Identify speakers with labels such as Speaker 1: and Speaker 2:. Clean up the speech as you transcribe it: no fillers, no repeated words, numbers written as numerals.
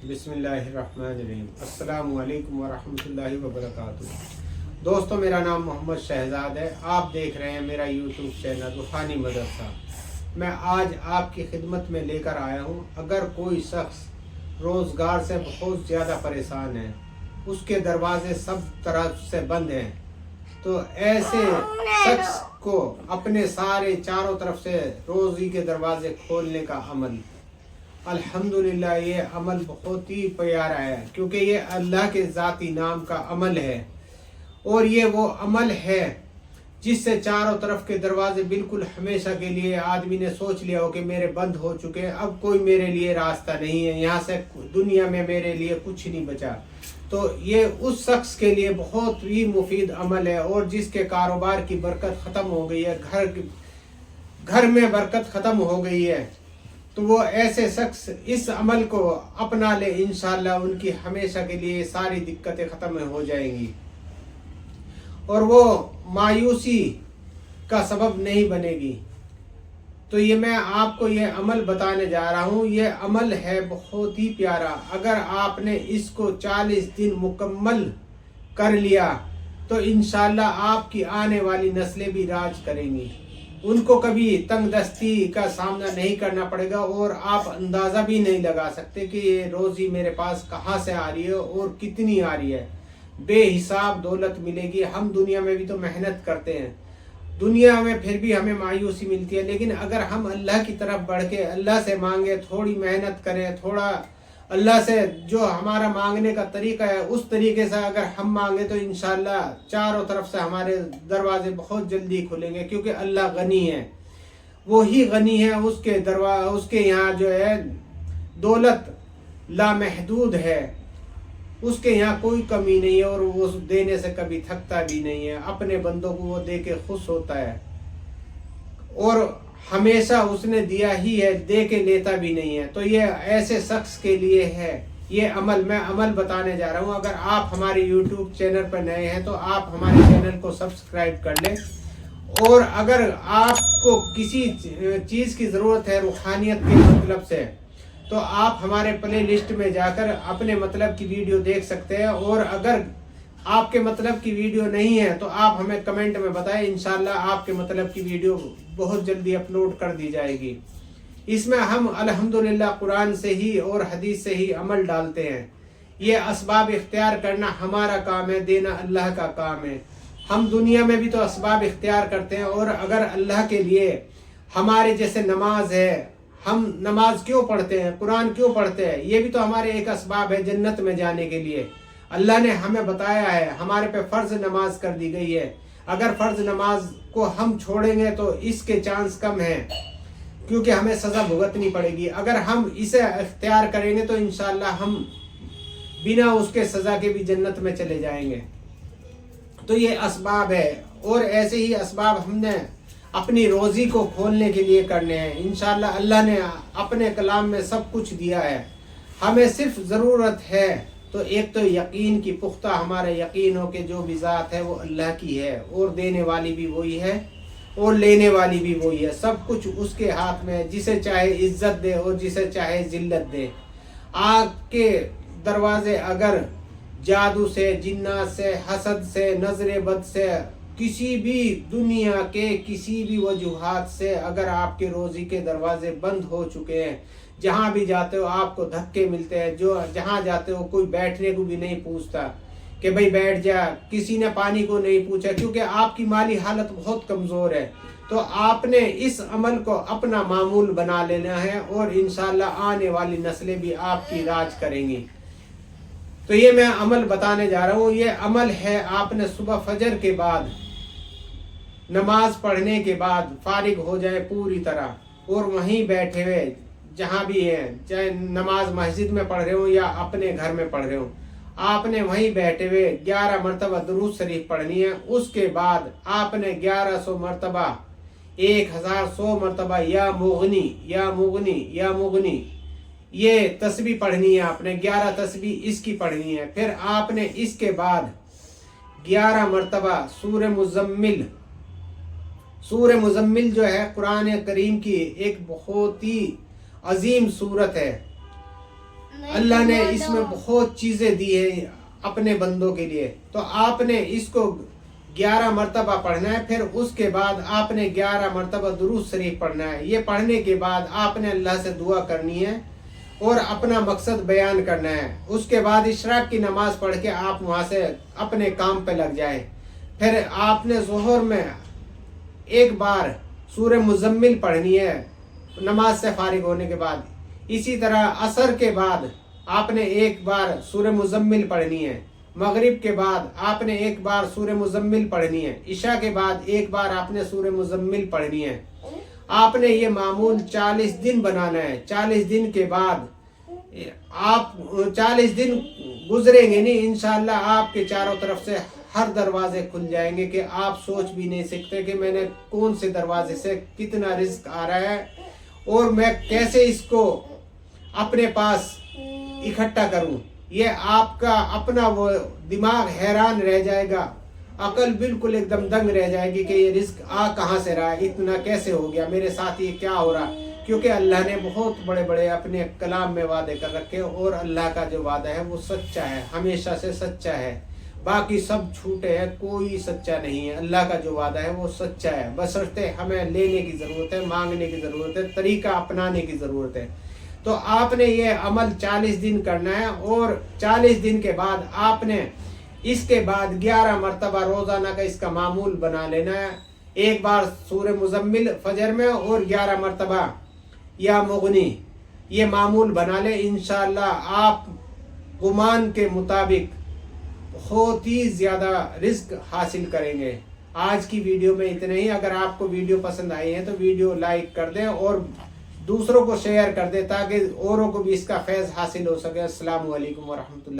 Speaker 1: بسم اللہ الرحمن الرحیم۔ السلام علیکم ورحمۃ اللہ وبرکاتہ۔ دوستو، میرا نام محمد شہزاد ہے۔ آپ دیکھ رہے ہیں میرا یوٹیوب چینل روحانی مدرسہ۔ میں آج آپ کی خدمت میں لے کر آیا ہوں، اگر کوئی شخص روزگار سے بہت زیادہ پریشان ہے، اس کے دروازے سب طرف سے بند ہیں، تو ایسے شخص کو اپنے سارے چاروں طرف سے روزی کے دروازے کھولنے کا عمل، الحمدللہ یہ عمل بہت ہی پیارا ہے، کیونکہ یہ اللہ کے ذاتی نام کا عمل ہے، اور یہ وہ عمل ہے جس سے چاروں طرف کے دروازے بالکل ہمیشہ کے لیے آدمی نے سوچ لیا ہو کہ میرے بند ہو چکے ہیں، اب کوئی میرے لیے راستہ نہیں ہے، یہاں سے دنیا میں میرے لیے کچھ نہیں بچا۔ تو یہ اس شخص کے لیے بہت ہی مفید عمل ہے، اور جس کے کاروبار کی برکت ختم ہو گئی ہے، گھر میں برکت ختم ہو گئی ہے، تو وہ ایسے شخص اس عمل کو اپنا لے، انشاءاللہ ان کی ہمیشہ کے لیے ساری دقتیں ختم ہو جائیں گی، اور وہ مایوسی کا سبب نہیں بنے گی۔ تو یہ میں آپ کو یہ عمل بتانے جا رہا ہوں۔ یہ عمل ہے بہت ہی پیارا۔ اگر آپ نے اس کو 40 دن مکمل کر لیا تو انشاءاللہ آپ کی آنے والی نسلیں بھی راج کریں گی، ان کو کبھی تنگ دستی کا سامنا نہیں کرنا پڑے گا، اور آپ اندازہ بھی نہیں لگا سکتے کہ یہ روزی میرے پاس کہاں سے آ رہی ہے اور کتنی آ رہی ہے۔ بے حساب دولت ملے گی۔ ہم دنیا میں بھی تو محنت کرتے ہیں، دنیا میں پھر بھی ہمیں مایوسی ملتی ہے، لیکن اگر ہم اللہ کی طرف بڑھ کے اللہ سے مانگے، تھوڑی محنت کریں، تھوڑا اللہ سے جو ہمارا مانگنے کا طریقہ ہے اس طریقے سے اگر ہم مانگے تو انشاءاللہ چاروں طرف سے ہمارے دروازے بہت جلدی کھلیں گے، کیونکہ اللہ غنی ہے، وہی غنی ہے، اس کے یہاں جو ہے دولت لامحدود ہے، اس کے یہاں کوئی کمی نہیں ہے، اور وہ دینے سے کبھی تھکتا بھی نہیں ہے، اپنے بندوں کو وہ دے کے خوش ہوتا ہے، اور ہمیشہ اس نے دیا ہی ہے، دے کے لیتا بھی نہیں ہے۔ تو یہ ایسے شخص کے لیے ہے یہ عمل۔ میں عمل بتانے جا رہا ہوں۔ اگر آپ ہمارے یوٹیوب چینل پر نئے ہیں تو آپ ہمارے چینل کو سبسکرائب کر لیں، اور اگر آپ کو کسی چیز کی ضرورت ہے روحانیت کے مطلب سے تو آپ ہمارے پلے لسٹ میں جا کر اپنے مطلب کی ویڈیو دیکھ سکتے ہیں، اور اگر آپ کے مطلب کی ویڈیو نہیں ہے تو آپ ہمیں کمنٹ میں بتائیں، انشاءاللہ آپ کے مطلب کی ویڈیو بہت جلدی اپلوڈ کر دی جائے گی۔ اس میں ہم الحمدللہ قرآن سے ہی اور حدیث سے ہی عمل ڈالتے ہیں۔ یہ اسباب اختیار کرنا ہمارا کام ہے، دینا اللہ کا کام ہے۔ ہم دنیا میں بھی تو اسباب اختیار کرتے ہیں، اور اگر اللہ کے لیے ہمارے جیسے نماز ہے، ہم نماز کیوں پڑھتے ہیں، قرآن کیوں پڑھتے ہیں، یہ بھی تو ہمارے ایک اسباب ہے جنت میں جانے کے لیے۔ اللہ نے ہمیں بتایا ہے، ہمارے پہ فرض نماز کر دی گئی ہے، اگر فرض نماز کو ہم چھوڑیں گے تو اس کے چانس کم ہیں، کیونکہ ہمیں سزا بھگتنی پڑے گی۔ اگر ہم اسے اختیار کریں گے تو انشاءاللہ ہم بنا اس کے سزا کے بھی جنت میں چلے جائیں گے۔ تو یہ اسباب ہے، اور ایسے ہی اسباب ہم نے اپنی روزی کو کھولنے کے لیے کرنے ہیں۔ انشاءاللہ اللہ نے اپنے کلام میں سب کچھ دیا ہے، ہمیں صرف ضرورت ہے تو ایک تو یقین کی پختہ ہمارا یقین ہو کہ جو بھی ذات ہے وہ اللہ کی ہے، اور دینے والی بھی وہی ہے اور لینے والی بھی وہی ہے، سب کچھ اس کے ہاتھ میں ہے، جسے چاہے عزت دے اور جسے چاہے ذلت دے۔ آپ کے دروازے اگر جادو سے، جنات سے، حسد سے، نظر بد سے، کسی بھی دنیا کے کسی بھی وجوہات سے اگر آپ کے روزی کے دروازے بند ہو چکے ہیں، جہاں بھی جاتے ہو آپ کو دھکے ملتے ہیں، جہاں جاتے ہو کوئی بیٹھنے کو بھی نہیں پوچھتا کہ بھئی بیٹھ جا، کسی نے پانی کو نہیں پوچھا، کیونکہ آپ کی مالی حالت بہت کمزور ہے۔ تو آپ نے اس عمل کو اپنا معمول بنا لینا ہے، اور انشاءاللہ آنے والی نسلیں بھی آپ کی راج کریں گی۔ تو یہ میں عمل بتانے جا رہا ہوں۔ یہ عمل ہے، آپ نے صبح فجر کے بعد، نماز پڑھنے کے بعد فارغ ہو جائے پوری طرح، اور وہیں بیٹھے ہوئے جہاں بھی ہیں، چاہے نماز مسجد میں پڑھ رہے ہوں یا اپنے گھر میں پڑھ رہے ہوں، آپ نے وہیں بیٹھے ہوئے 11 مرتبہ درود شریف پڑھنی ہے۔ اس کے بعد آپ نے 1100 مرتبہ، 1100 مرتبہ یا مغنی یا مغنی یا مغنی یہ تسبیح پڑھنی ہے، آپ نے 11 تسبیح اس کی پڑھنی ہے۔ پھر آپ نے اس کے بعد 11 مرتبہ سورہ مزمل، سورہ مزمل جو ہے قرآن کریم کی ایک بہت ہی عظیم سورت ہے، اللہ نے اس میں بہت چیزیں دی ہیں اپنے بندوں کے لیے، تو آپ نے اس کو 11 مرتبہ پڑھنا ہے، پھر اس کے بعد آپ نے 11 مرتبہ درود شریف پڑھنا ہے۔ یہ پڑھنے کے بعد آپ نے اللہ سے دعا کرنی ہے اور اپنا مقصد بیان کرنا ہے۔ اس کے بعد اشراق کی نماز پڑھ کے آپ وہاں سے اپنے کام پہ لگ جائیں۔ پھر آپ نے ظہر میں ایک بار سورہ مزمل پڑھنی ہے نماز سے فارغ ہونے کے بعد۔ اسی طرح عصر کے بعد آپ نے ایک بار سورہ مزمل پڑھنی ہے۔ مغرب کے بعد آپ نے ایک بار سورہ مزمل پڑھنی ہے۔ عشاء کے بعد ایک بار آپ نے سورہ مزمل پڑھنی ہے۔ آپ نے یہ معمول 40 دن بنانا ہے۔ 40 دن کے بعد آپ 40 دن گزریں گے نہیں، انشاءاللہ آپ کے چاروں طرف سے ہر دروازے کھل جائیں گے کہ آپ سوچ بھی نہیں سکتے کہ میں نے کون سے دروازے سے کتنا رزق آ رہا ہے اور میں کیسے اس کو اپنے پاس اکٹھا کروں۔ یہ آپ کا اپنا وہ دماغ حیران رہ جائے گا، عقل بالکل ایک دم دنگ رہ جائے گی کہ یہ رزق کہاں سے رہا ہے، اتنا کیسے ہو گیا میرے ساتھ، یہ کیا ہو رہا۔ کیونکہ اللہ نے بہت بڑے بڑے اپنے کلام میں وعدے کر رکھے، اور اللہ کا جو وعدہ ہے وہ سچا ہے، ہمیشہ سے سچا ہے۔ باقی سب جھوٹے ہیں، کوئی سچا نہیں ہے۔ اللہ کا جو وعدہ ہے وہ سچا ہے، بشرطے ہمیں لینے کی ضرورت ہے، مانگنے کی ضرورت ہے، طریقہ اپنانے کی ضرورت ہے۔ تو آپ نے یہ عمل 40 دن کرنا ہے، اور 40 دن کے بعد آپ نے اس کے بعد 11 مرتبہ روزانہ کا اس کا معمول بنا لینا ہے۔ ایک بار سورہ مزمل فجر میں اور 11 مرتبہ یا مغنی، یہ معمول بنا لیں۔ انشاءاللہ آپ گمان کے مطابق بہت ہی زیادہ رزق حاصل کریں گے۔ آج کی ویڈیو میں اتنا ہی۔ اگر آپ کو ویڈیو پسند آئی ہے تو ویڈیو لائک کر دیں اور دوسروں کو شیئر کر دیں تاکہ اوروں کو بھی اس کا فیض حاصل ہو سکے۔ السلام علیکم ورحمۃ اللہ۔